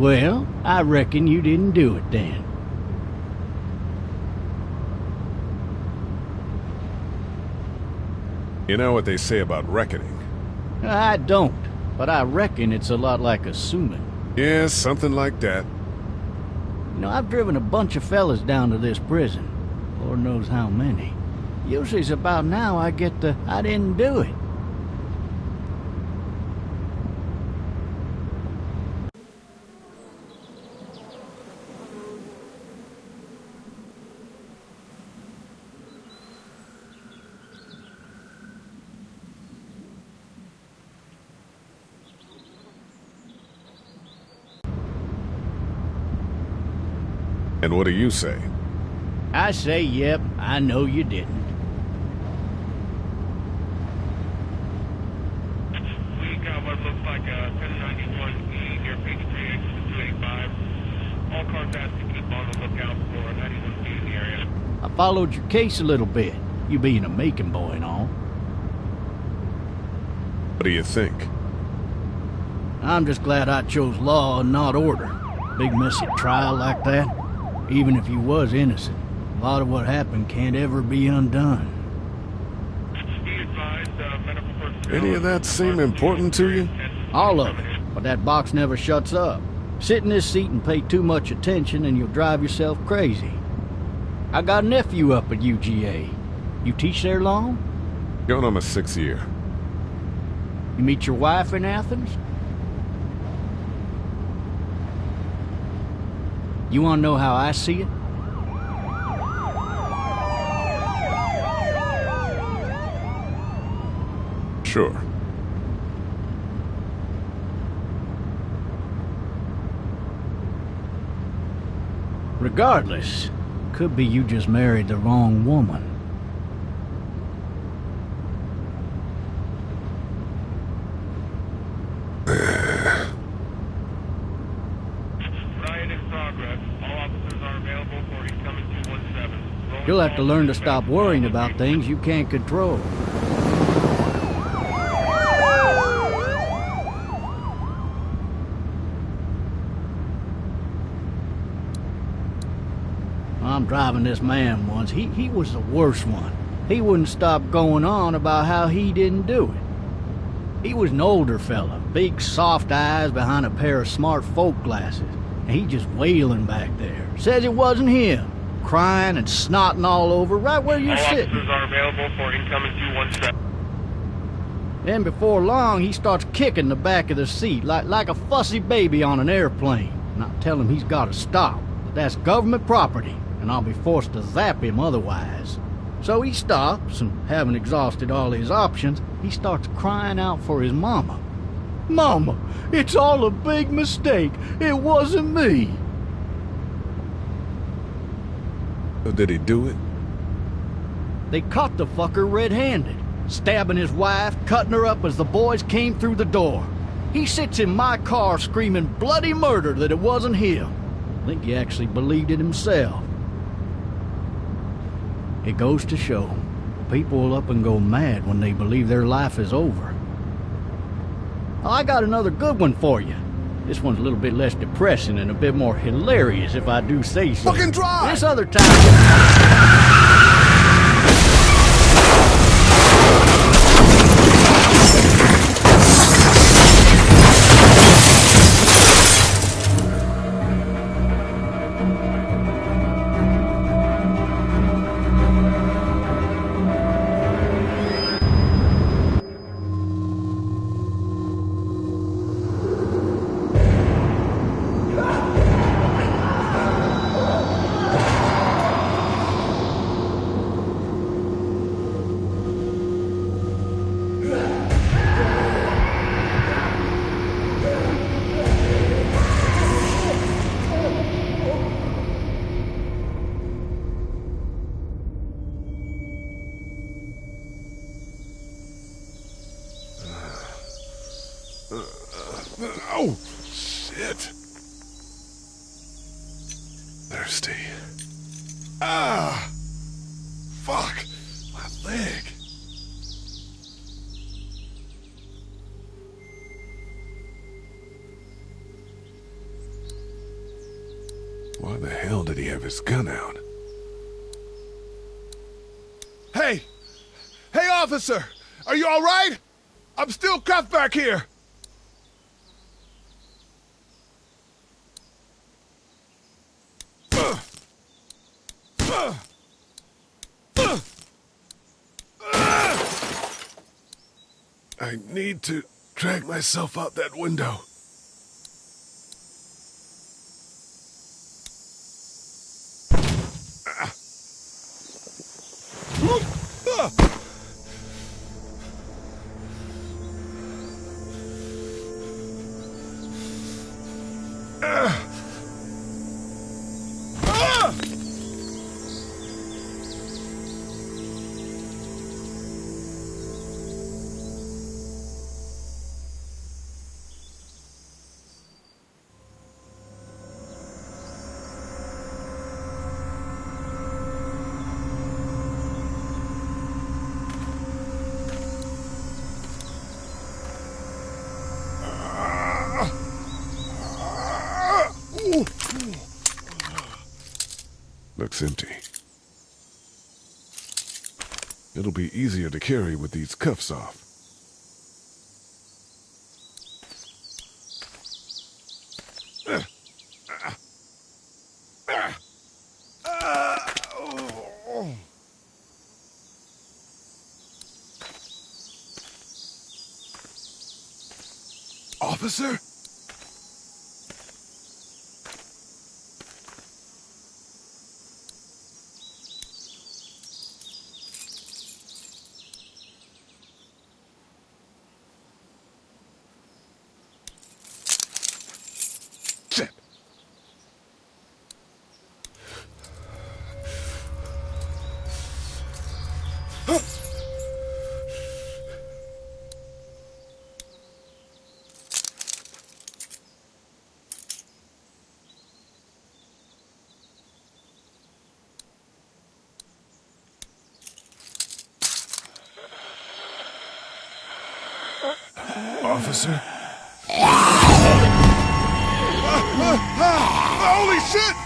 Well, I reckon you didn't do it then. You know what they say about reckoning? I don't, but I reckon it's a lot like assuming. Yeah, something like that. You know, I've driven a bunch of fellas down to this prison. Lord knows how many. Usually it's about now I get the, I didn't do it. And what do you say? I say, yep, I know you didn't. We got what looks like a 1091E near page 3, exit 285. All cars asked to keep on the lookout for 91B in the area. I followed your case a little bit, you being a Macon boy and all. What do you think? I'm just glad I chose law and not order. Big messy trial like that, even if you was innocent. A lot of what happened can't ever be undone. Any of that seem important to you? All of it, but that box never shuts up. Sit in this seat and pay too much attention and you'll drive yourself crazy. I got a nephew up at UGA. You teach there long? Going on my 6th year. You meet your wife in Athens? You want to know how I see it? Sure. Regardless, could be you just married the wrong woman. Riot in progress. All officers are available for incoming 217. You'll have to learn to stop worrying about things you can't control. I'm driving this man once. He was the worst one. He wouldn't stop going on about how he didn't do it. He was an older fella, big soft eyes behind a pair of smart folk glasses. And he just wailing back there. Says it wasn't him. Crying and snotting all over right where you're sitting. All officers are available for incoming 217. Then before long, he starts kicking the back of the seat like a fussy baby on an airplane. And I tell him he's got to stop. But that's government property, and I'll be forced to zap him otherwise. So he stops, and having exhausted all his options, he starts crying out for his mama. Mama, it's all a big mistake. It wasn't me. So did he do it? They caught the fucker red-handed, stabbing his wife, cutting her up as the boys came through the door. He sits in my car screaming bloody murder that it wasn't him. I think he actually believed it himself. It goes to show, people will up and go mad when they believe their life is over. Oh, I got another good one for you. This one's a little bit less depressing and a bit more hilarious, if I do say so. Fucking drive! This other time... Oh, shit. Thirsty. Ah! Fuck! My leg. he have his gun out? Hey! Hey, officer! Are you all right? I'm still cuffed back here! I need to drag myself out that window. Looks empty. It'll be easier to carry with these cuffs off. Officer? Shit. Officer? Holy shit!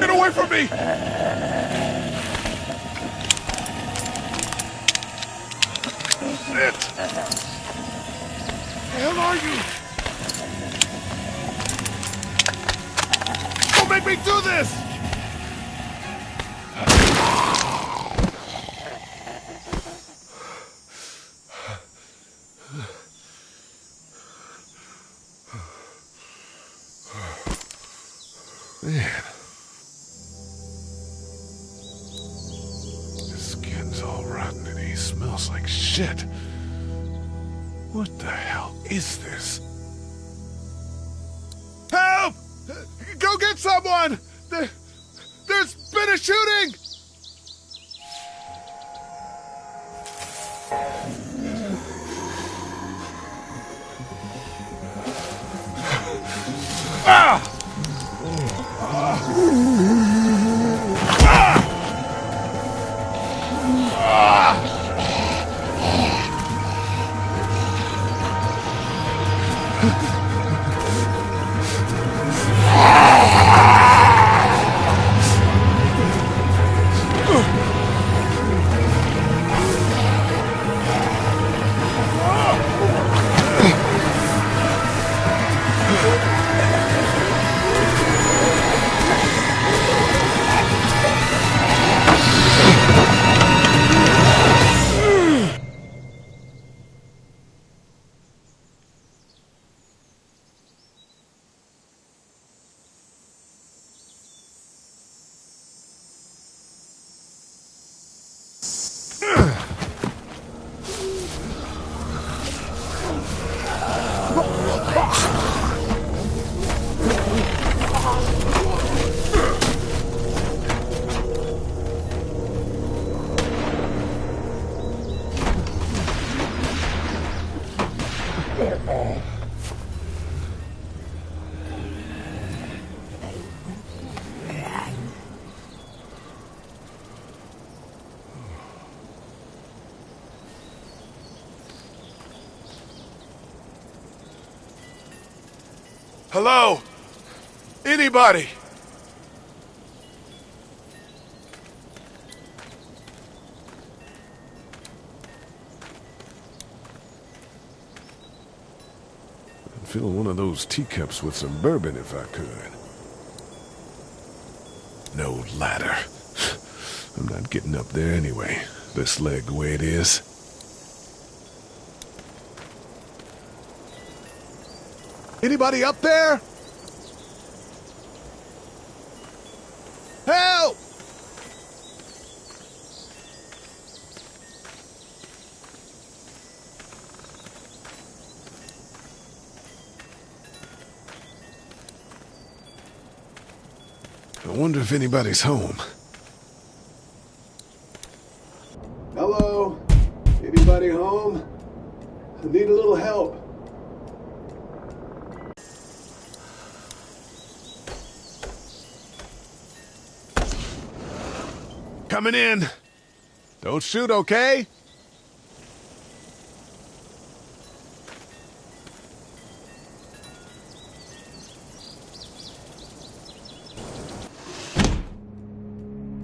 Get away from me! Shit! The hell are you? Don't make me do this! Man. His skin's all rotten and he smells like shit. What the hell is this? Help! Go get someone! There's been a shooting! Ah! Hello? Anybody? I'd fill one of those teacups with some bourbon if I could. No ladder. I'm not getting up there anyway. This leg the way it is. Anybody up there? Help! I wonder if anybody's home. Hello? Anybody home? I need a little help. Coming in. Don't shoot, okay?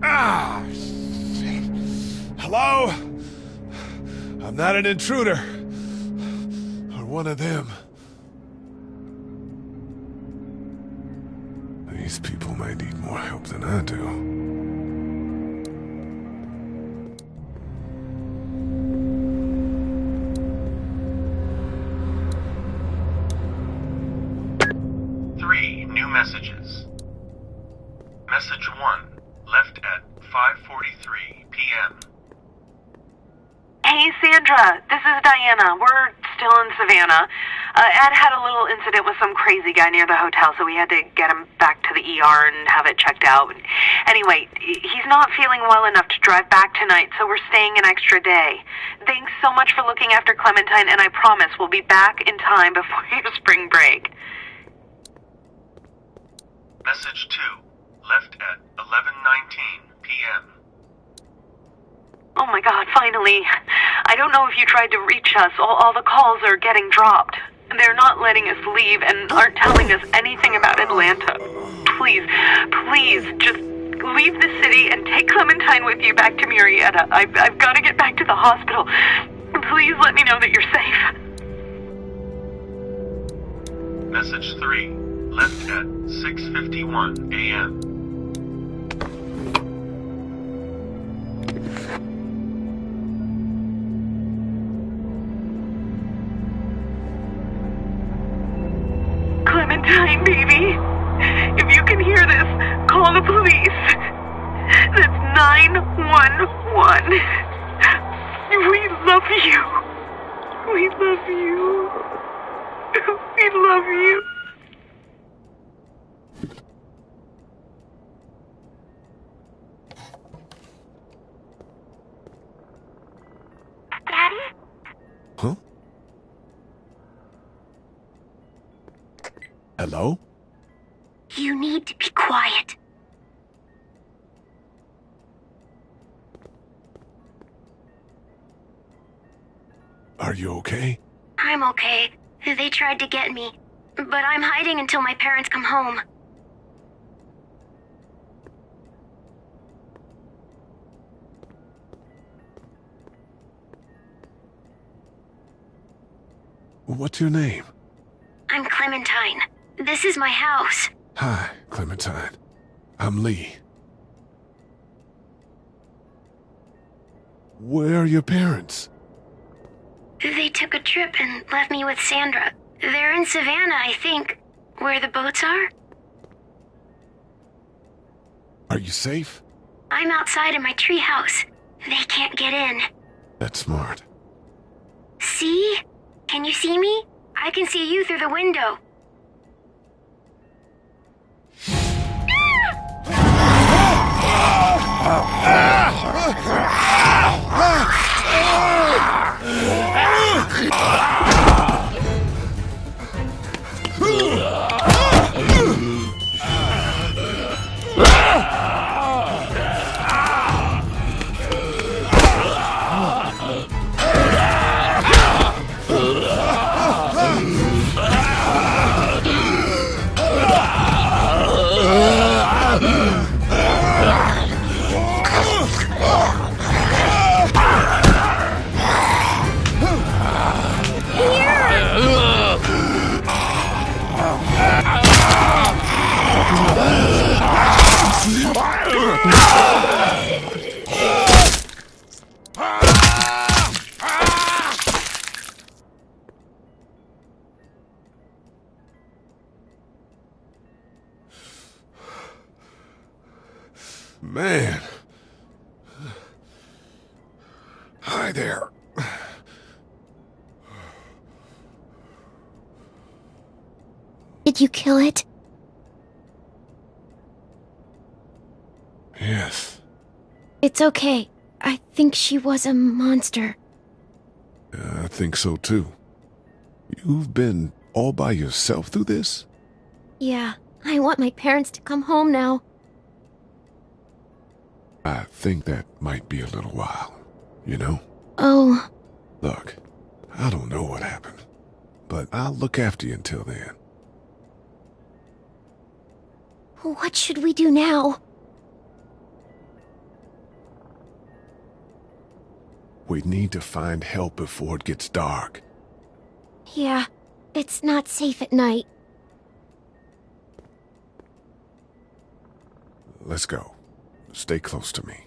Ah! Shit. Hello? I'm not an intruder. Or one of them. These people might need more help than I do. Messages. Message 1, left at 5:43 p.m. Hey, Sandra, this is Diana. We're still in Savannah. Ed had a little incident with some crazy guy near the hotel, so we had to get him back to the ER and have it checked out. Anyway, he's not feeling well enough to drive back tonight, so we're staying an extra day. Thanks so much for looking after Clementine, and I promise we'll be back in time before your spring break. Message 2, left at 11:19 p.m. Oh my God, finally. I don't know if you tried to reach us. All the calls are getting dropped. They're not letting us leave and aren't telling us anything about Atlanta. Please, please, just leave the city and take Clementine with you back to Murrieta. I've got to get back to the hospital. Please let me know that you're safe. Message 3, left at 6:51 a.m. Clementine, baby. If you can hear this, call the police. That's 911. We love you. We love you. We love you. Daddy? Huh? Hello? You need to be quiet. Are you okay? I'm okay. They tried to get me, but I'm hiding until my parents come home. What's your name? I'm Clementine. This is my house. Hi, Clementine. I'm Lee. Where are your parents? They took a trip and left me with Sandra. They're in Savannah, I think, where the boats are. Are you safe? I'm outside in my treehouse. They can't get in. That's smart. See? Can you see me? I can see you through the window. Man. Hi there. Did you kill it? Yes. It's okay. I think she was a monster. I think so too. You've been all by yourself through this? Yeah, I want my parents to come home now. I think that might be a little while, you know? Oh. Look, I don't know what happened, but I'll look after you until then. What should we do now? We need to find help before it gets dark. Yeah, it's not safe at night. Let's go. Stay close to me.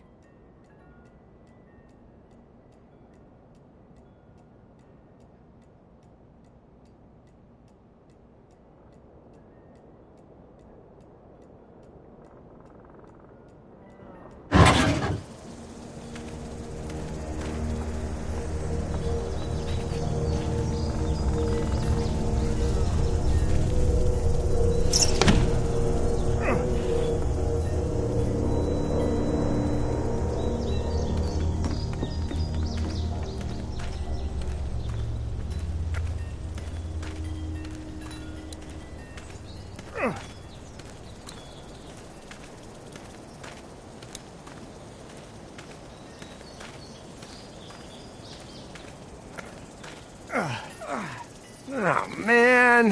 Oh, man.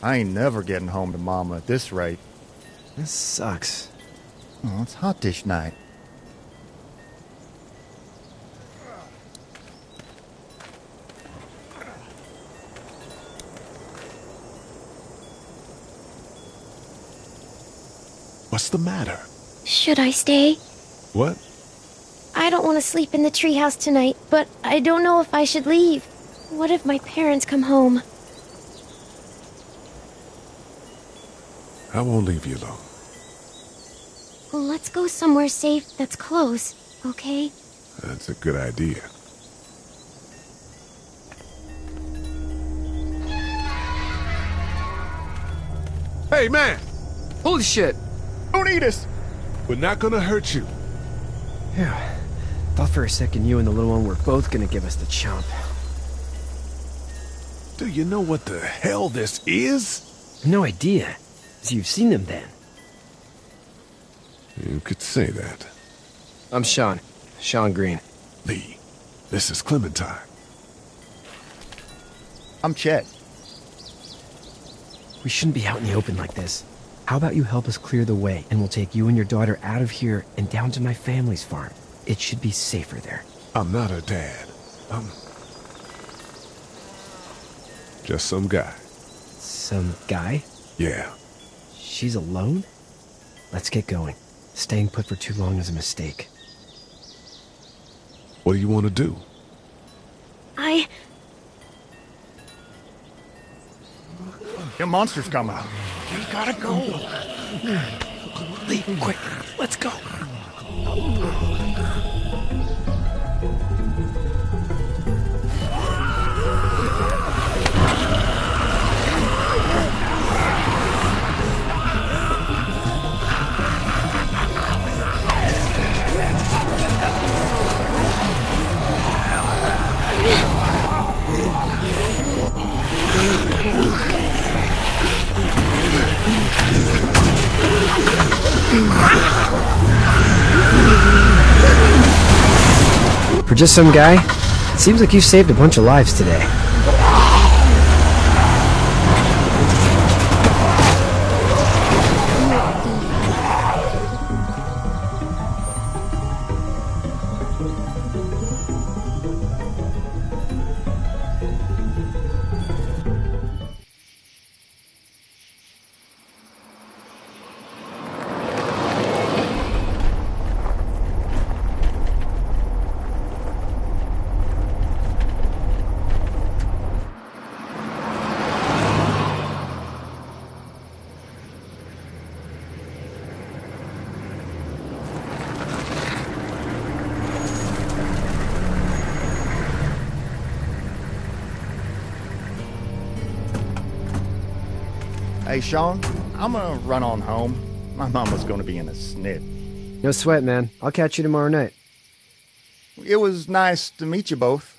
I ain't never getting home to Mama at this rate. This sucks. Oh, it's hot dish night. What's the matter? Should I stay? What? I don't want to sleep in the treehouse tonight, but I don't know if I should leave. What if my parents come home? I won't leave you alone. Let's go somewhere safe that's close, okay? That's a good idea. Hey, man! Holy shit! Don't eat us! We're not gonna hurt you. Yeah. Thought for a second you and the little one were both gonna give us the chomp. Do you know what the hell this is? No idea. So you've seen them then? You could say that. I'm Sean. Sean Green. Lee, this is Clementine. I'm Chet. We shouldn't be out in the open like this. How about you help us clear the way, and we'll take you and your daughter out of here and down to my family's farm. It should be safer there. I'm not her dad. I'm just some guy. Some guy? Yeah. She's alone? Let's get going. Staying put for too long is a mistake. What do you want to do? The monster's coming. We gotta go. Lee, quick, let's go. For just some guy, it seems like you saved a bunch of lives today. Hey, Sean, I'm gonna run on home. My mama's gonna be in a snit. No sweat, man. I'll catch you tomorrow night. It was nice to meet you both.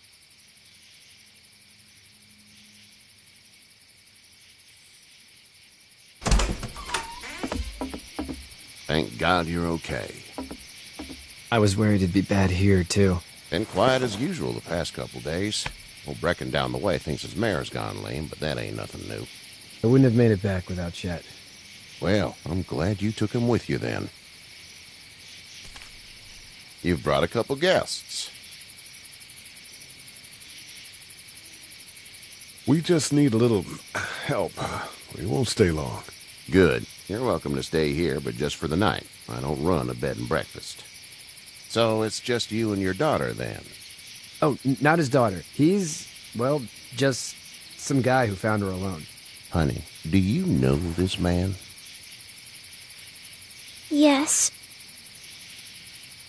Thank God you're okay. I was worried it'd be bad here, too. Been quiet as usual the past couple days. Old Brecken down the way thinks his mare's gone lame, but that ain't nothing new. I wouldn't have made it back without Chet. Well, I'm glad you took him with you then. You've brought a couple guests. We just need a little help. We won't stay long. Good. You're welcome to stay here, but just for the night. I don't run a bed and breakfast. So it's just you and your daughter, then? Oh, not his daughter. He's, well, just some guy who found her alone. Honey, do you know this man? Yes.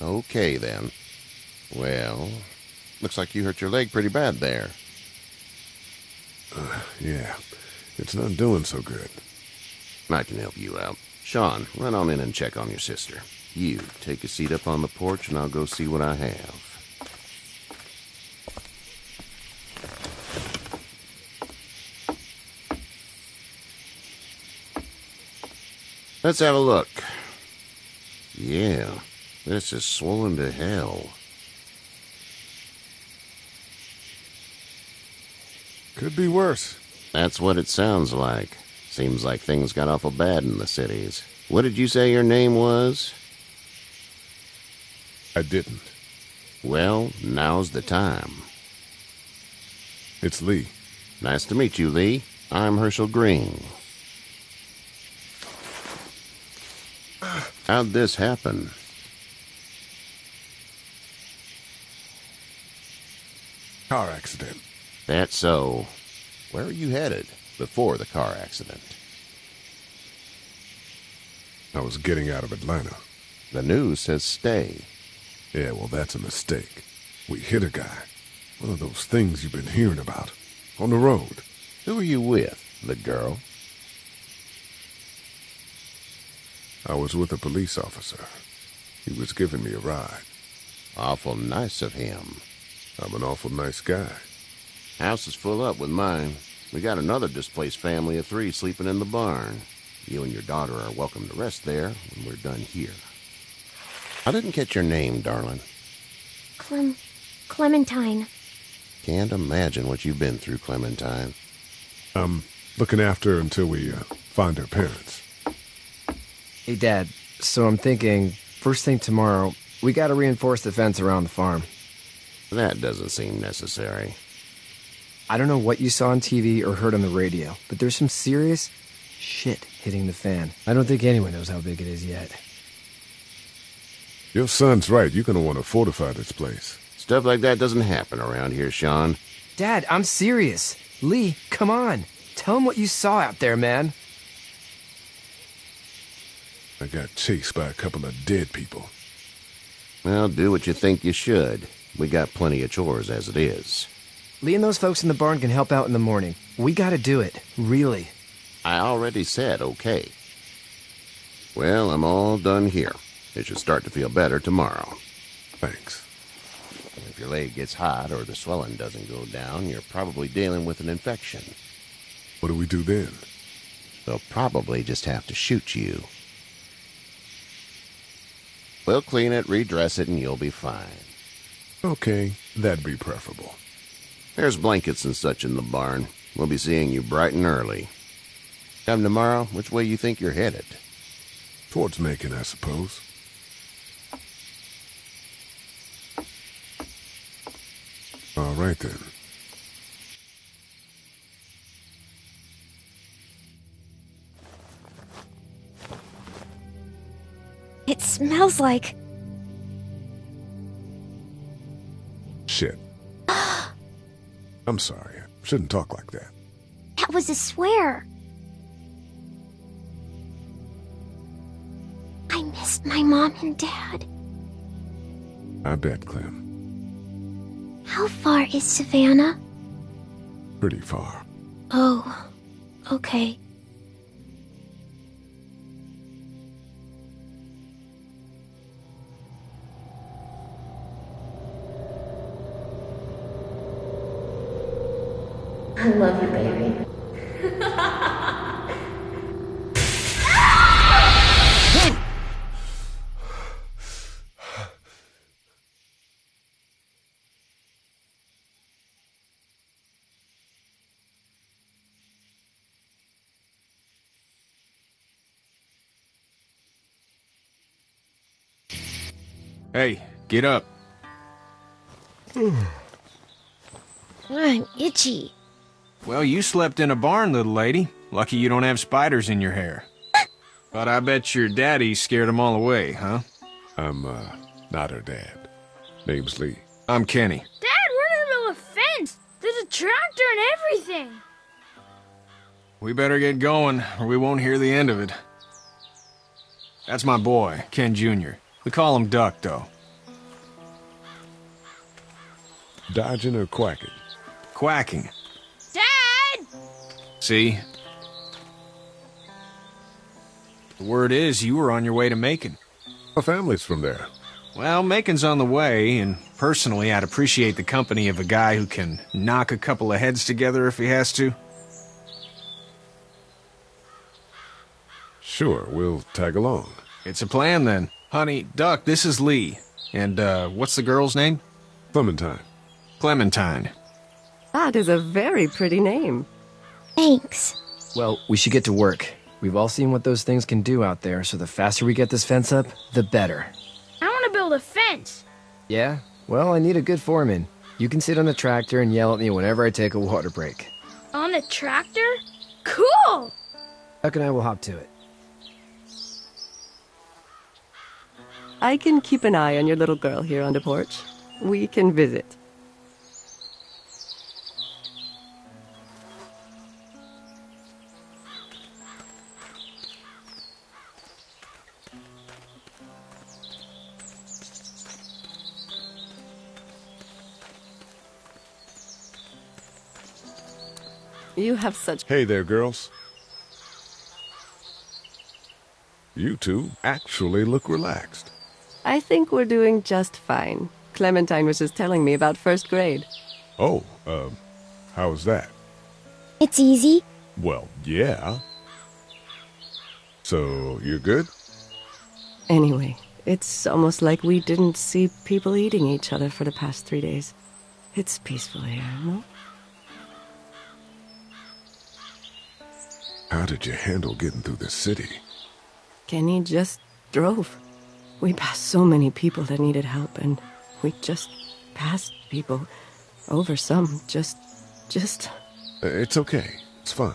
Okay, then. Well, looks like you hurt your leg pretty bad there. Yeah, it's not doing so good. I can help you out. Sean, run on in and check on your sister. You, take a seat up on the porch and I'll go see what I have. Let's have a look. Yeah, this is swollen to hell. Could be worse. That's what it sounds like. Seems like things got awful bad in the cities. What did you say your name was? I didn't. Well, now's the time. It's Lee. Nice to meet you, Lee. I'm Herschel Green. How'd this happen? Car accident. That's so. Where are you headed before the car accident? I was getting out of Atlanta. The news says stay. Yeah, well, that's a mistake. We hit a guy. One of those things you've been hearing about. On the road. Who are you with? The girl? I was with a police officer. He was giving me a ride. Awful nice of him. I'm an awful nice guy. House is full up with mine. We got another displaced family of 3 sleeping in the barn. You and your daughter are welcome to rest there when we're done here. I didn't catch your name, darling. Clementine. Can't imagine what you've been through, Clementine. I'm looking after her until we find her parents. Hey, Dad, so I'm thinking, first thing tomorrow, we gotta reinforce the fence around the farm. That doesn't seem necessary. I don't know what you saw on TV or heard on the radio, but there's some serious shit hitting the fan. I don't think anyone knows how big it is yet. Your son's right. You're gonna want to fortify this place. Stuff like that doesn't happen around here, Sean. Dad, I'm serious. Lee, come on. Tell him what you saw out there, man. I got chased by a couple of dead people. Well, do what you think you should. We got plenty of chores as it is. Lee and those folks in the barn can help out in the morning. We gotta do it. Really. I already said okay. Well, I'm all done here. It should start to feel better tomorrow. Thanks. If your leg gets hot or the swelling doesn't go down, you're probably dealing with an infection. What do we do then? They'll probably just have to shoot you. We'll clean it, redress it, and you'll be fine. Okay, that'd be preferable. There's blankets and such in the barn. We'll be seeing you bright and early. Come tomorrow, which way you think you're headed? Towards Macon, I suppose. All right, then. It smells like... Shit. I'm sorry. I shouldn't talk like that. That was a swear. I missed my mom and dad. I bet, Clem. How far is Savannah? Pretty far. Oh, okay. I love you, baby. Hey, get up. I'm itchy. Well, you slept in a barn, little lady. Lucky you don't have spiders in your hair. But I bet your daddy scared them all away, huh? I'm, not her dad. Name's Lee. I'm Kenny. Dad, we're in the middle of a fence. There's a tractor and everything. We better get going, or we won't hear the end of it. That's my boy, Ken Jr. We call him Duck, though. Dodging or quacking? Quacking. Dad! See? The word is you were on your way to Macon. My family's from there. Well, Macon's on the way, and personally, I'd appreciate the company of a guy who can knock a couple of heads together if he has to. Sure, we'll tag along. It's a plan, then. Honey, Duck, this is Lee. And, what's the girl's name? Clementine. Clementine. That is a very pretty name. Thanks. Well, we should get to work. We've all seen what those things can do out there, so the faster we get this fence up, the better. I want to build a fence. Yeah? Well, I need a good foreman. You can sit on the tractor and yell at me whenever I take a water break. On the tractor? Cool! Duck and I will hop to it. I can keep an eye on your little girl here on the porch. We can visit. You have such... Hey there, girls. You two actually look relaxed. I think we're doing just fine. Clementine was just telling me about first grade. Oh, how was that? It's easy. Well, yeah. So, you're good? Anyway, it's almost like we didn't see people eating each other for the past 3 days. It's peaceful here, no? How did you handle getting through the city? Kenny just drove. We passed so many people that needed help, and we just passed people. Over some, just... It's okay. It's fine.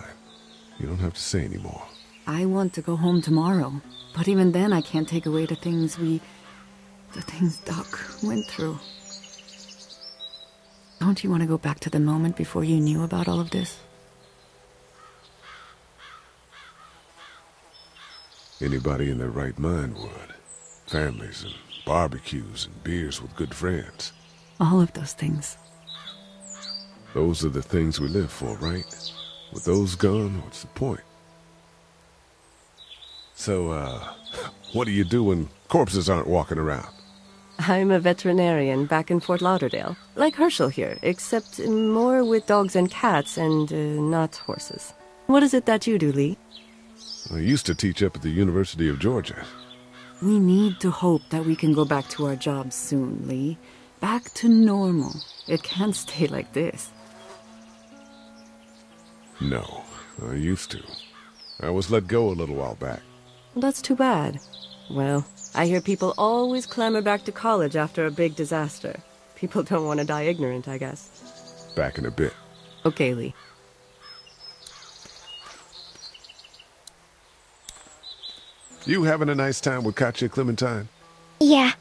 You don't have to say any more. I want to go home tomorrow, but even then I can't take away the things Duck went through. Don't you want to go back to the moment before you knew about all of this? Anybody in their right mind would. Families and barbecues and beers with good friends. All of those things. Those are the things we live for, right? With those gone, what's the point? So, what do you do when corpses aren't walking around? I'm a veterinarian back in Fort Lauderdale. Like Herschel here, except more with dogs and cats and not horses. What is it that you do, Lee? I used to teach up at the University of Georgia. We need to hope that we can go back to our jobs soon, Lee. Back to normal. It can't stay like this. No, I used to. I was let go a little while back. That's too bad. Well, I hear people always clamor back to college after a big disaster. People don't want to die ignorant, I guess. Back in a bit. Okay, Lee. You having a nice time with Katya, Clementine? Yeah.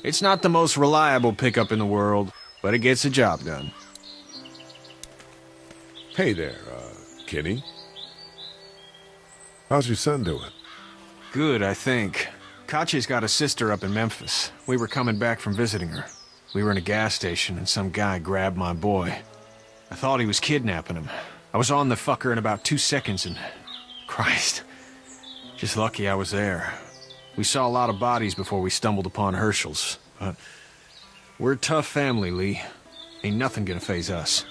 It's not the most reliable pickup in the world, but it gets the job done. Hey there, Kenny. How's your son doing? Good, I think. Katya's got a sister up in Memphis. We were coming back from visiting her. We were in a gas station and some guy grabbed my boy. I thought he was kidnapping him. I was on the fucker in about 2 seconds and... Christ. Just lucky I was there. We saw a lot of bodies before we stumbled upon Herschel's, but we're a tough family, Lee. Ain't nothing gonna faze us.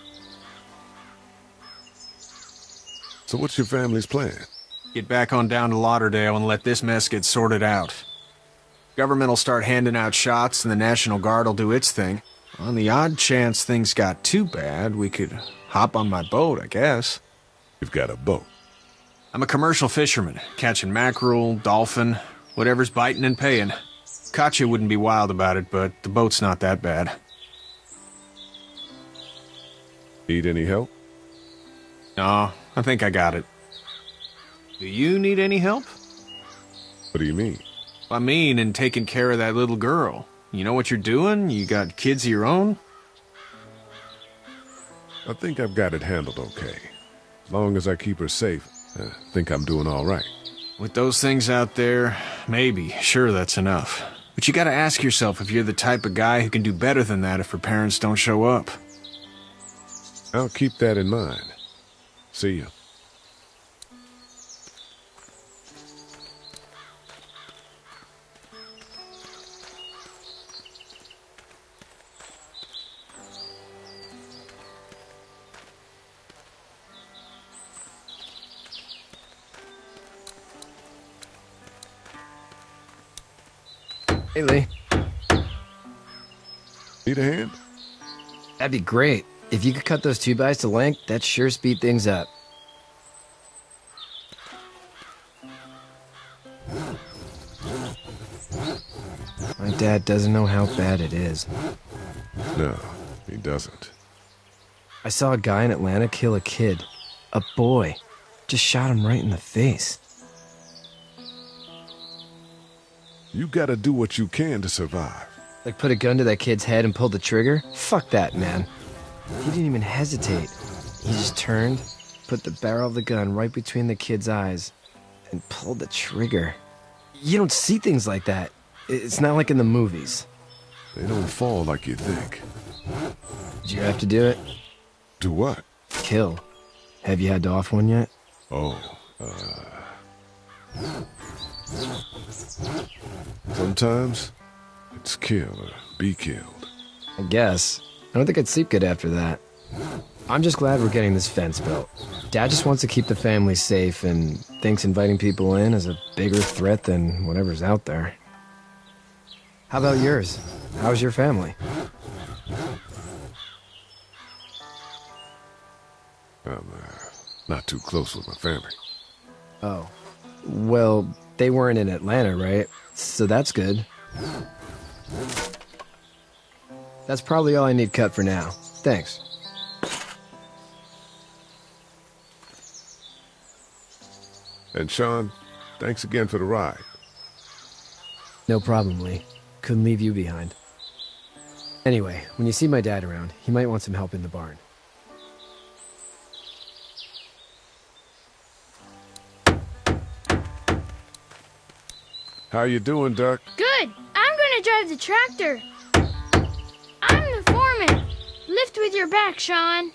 So what's your family's plan? Get back on down to Lauderdale and let this mess get sorted out. Government will start handing out shots and the National Guard will do its thing. On the odd chance things got too bad, we could hop on my boat, I guess. You've got a boat? I'm a commercial fisherman, catching mackerel, dolphin, whatever's biting and paying. Katya wouldn't be wild about it, but the boat's not that bad. Need any help? No, I think I got it. Do you need any help? What do you mean? I mean, in taking care of that little girl. You know what you're doing? You got kids of your own? I think I've got it handled okay. As long as I keep her safe, I think I'm doing all right. With those things out there, maybe, sure, that's enough. But you gotta ask yourself if you're the type of guy who can do better than that if her parents don't show up. I'll keep that in mind. See you. Hey, Lee. Need a hand? That'd be great. If you could cut those 2x to length, that'd sure speed things up. My dad doesn't know how bad it is. No, he doesn't. I saw a guy in Atlanta kill a kid. A boy. Just shot him right in the face. You gotta do what you can to survive. Like put a gun to that kid's head and pull the trigger? Fuck that, man. He didn't even hesitate. He just turned, put the barrel of the gun right between the kid's eyes, and pulled the trigger. You don't see things like that. It's not like in the movies. They don't fall like you think. Did you have to do it? Do what? Kill. Have you had to off one yet? Oh, sometimes it's kill or be killed. I guess. I don't think I'd sleep good after that. I'm just glad we're getting this fence built. Dad just wants to keep the family safe and thinks inviting people in is a bigger threat than whatever's out there. How about yours? How's your family? I'm not too close with my family. Oh. Well, they weren't in Atlanta, right? So that's good. That's probably all I need cut for now. Thanks. And Sean, thanks again for the ride. No problem, Lee. Couldn't leave you behind. Anyway, when you see my dad around, he might want some help in the barn. How you doing, Duck? Good. I'm gonna drive the tractor. I'm the foreman. Lift with your back, Sean.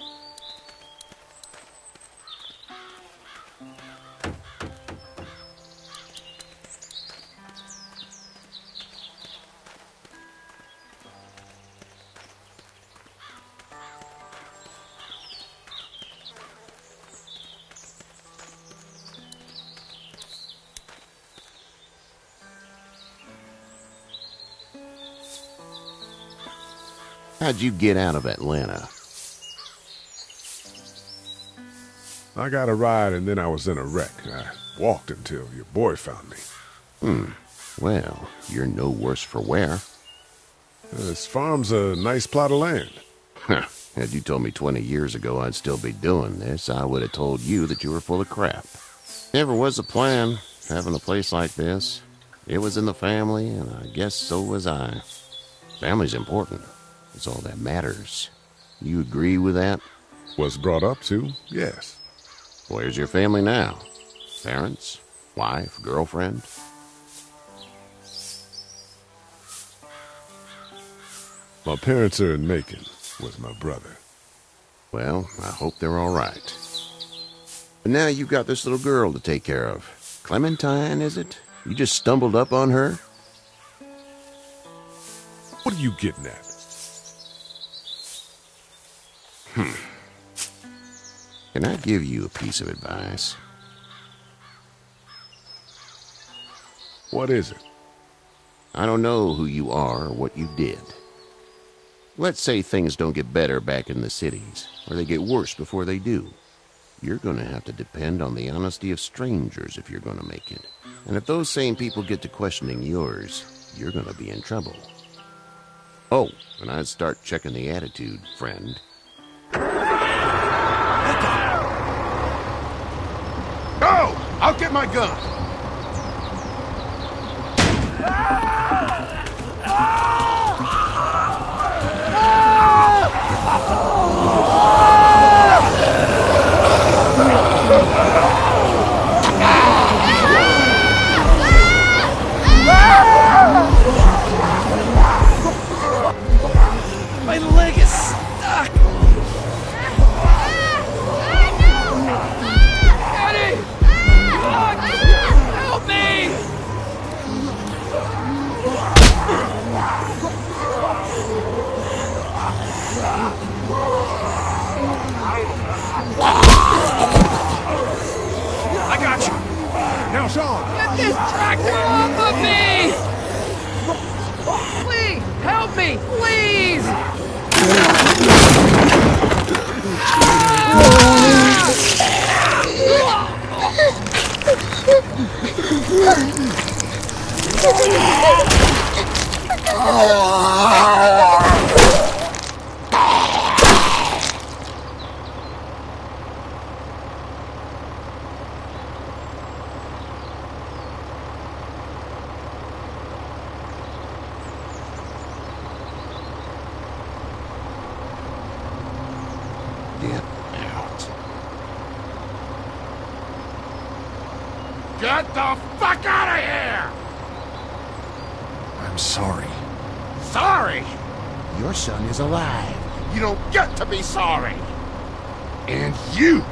How'd you get out of Atlanta? I got a ride and then I was in a wreck. I walked until your boy found me. Well, you're no worse for wear. This farm's a nice plot of land. Had you told me 20 years ago I'd still be doing this, I would have told you that you were full of crap. Never was a plan, having a place like this. It was in the family, and I guess so was I. Family's important. It's all that matters. You agree with that? Was brought up to, yes. Where's your family now? Parents? Wife? Girlfriend? My parents are in Macon with my brother. Well, I hope they're all right. But now you've got this little girl to take care of. Clementine, is it? You just stumbled up on her? What are you getting at? Can I give you a piece of advice? What is it? I don't know who you are or what you did. Let's say things don't get better back in the cities, or they get worse before they do. You're going to have to depend on the honesty of strangers if you're going to make it. And if those same people get to questioning yours, you're going to be in trouble. Oh, and I'd start checking the attitude, friend. Go! I'll get my gun! My leg is stuck! Eddie! Help me! I got you! Now, Sean! Get this tractor off of me! Please, help me! Please! Get the fuck out of here! I'm sorry. Sorry? Your son is alive. You don't get to be sorry. And you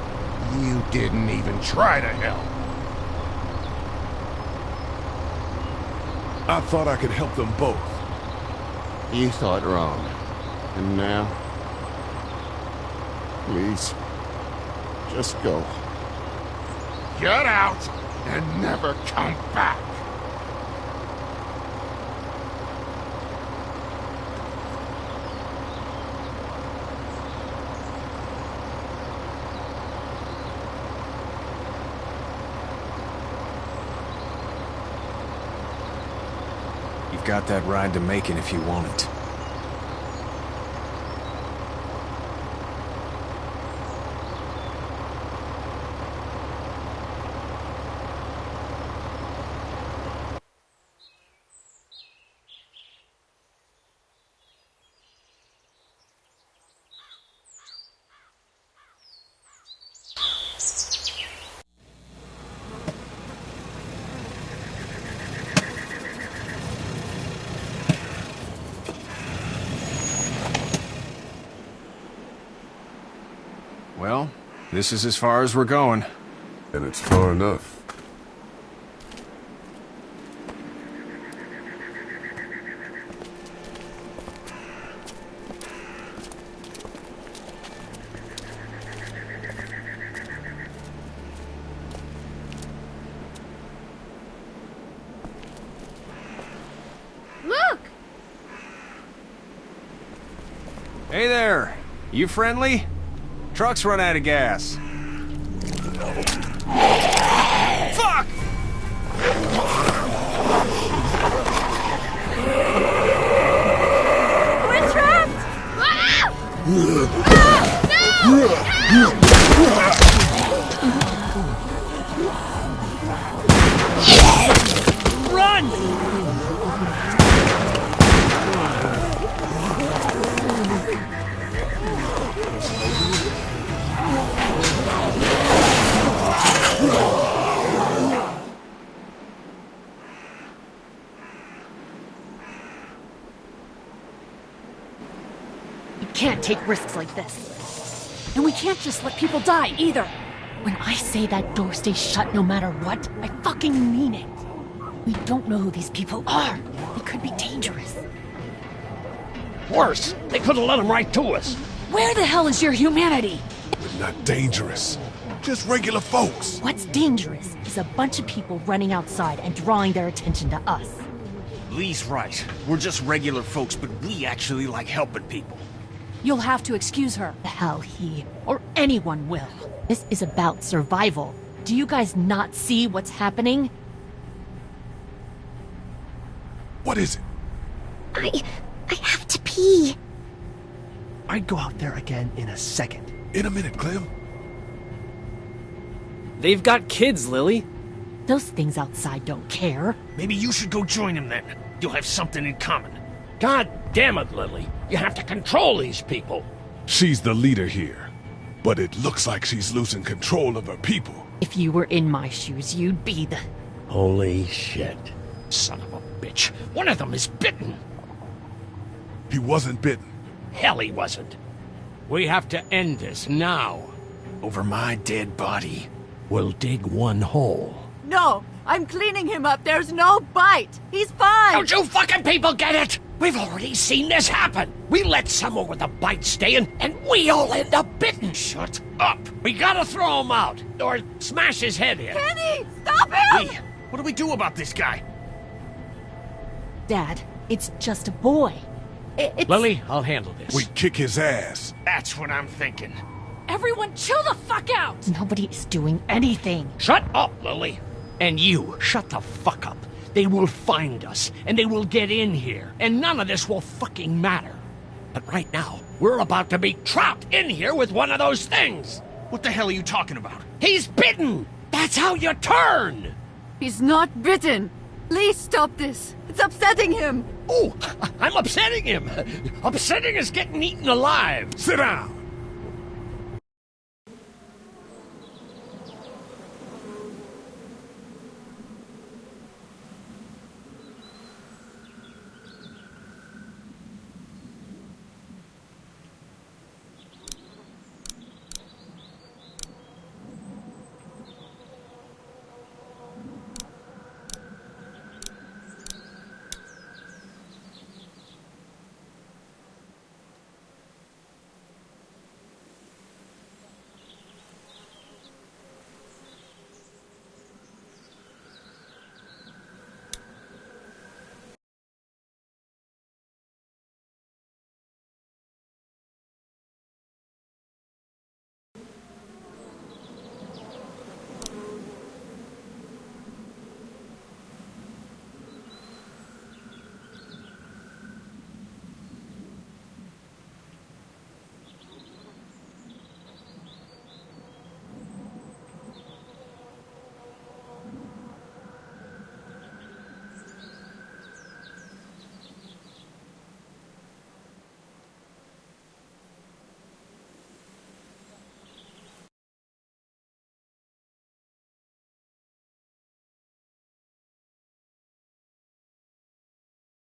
didn't even try to help. I thought I could help them both. You thought wrong. And now? Please, just go. Get out and never come back. You've got that ride to Macon if you want it. Well, this is as far as we're going. And it's far enough. Look! Hey there! You friendly? Truck's run out of gas. Fuck! We're trapped! Ah! No! Run! We can't take risks like this. And we can't just let people die, either. When I say that door stays shut no matter what, I fucking mean it. We don't know who these people are. They could be dangerous. Worse, they could have let them right to us. Where the hell is your humanity? We're not dangerous. Just regular folks. What's dangerous is a bunch of people running outside and drawing their attention to us. Lee's right. We're just regular folks, but we actually like helping people. You'll have to excuse her. The hell he or anyone will. This is about survival. Do you guys not see what's happening? What is it? I have to pee. I'd go out there again in a second. In a minute, Clem. They've got kids, Lily. Those things outside don't care. Maybe you should go join them then. You'll have something in common. God damn it, Lily. You have to control these people. She's the leader here, but it looks like she's losing control of her people. If you were in my shoes, you'd be the... Holy shit. Son of a bitch. One of them is bitten. He wasn't bitten. Hell, he wasn't. We have to end this now. Over my dead body. We'll dig one hole. No! I'm cleaning him up. There's no bite. He's fine. Don't you fucking people get it? We've already seen this happen. We let someone with a bite stay in, and we all end up bitten. Shut up. We gotta throw him out, or smash his head in. Kenny! Stop him! Lee, what do we do about this guy? Dad, it's just a boy. It's... Lily, I'll handle this. We kick his ass. That's what I'm thinking. Everyone chill the fuck out! Nobody is doing anything. Shut up, Lily. And you, shut the fuck up. They will find us, and they will get in here, and none of this will fucking matter. But right now, we're about to be trapped in here with one of those things. What the hell are you talking about? He's bitten! That's how you turn! He's not bitten. Please stop this. It's upsetting him. Oh, I'm upsetting him. Upsetting is getting eaten alive. Sit down.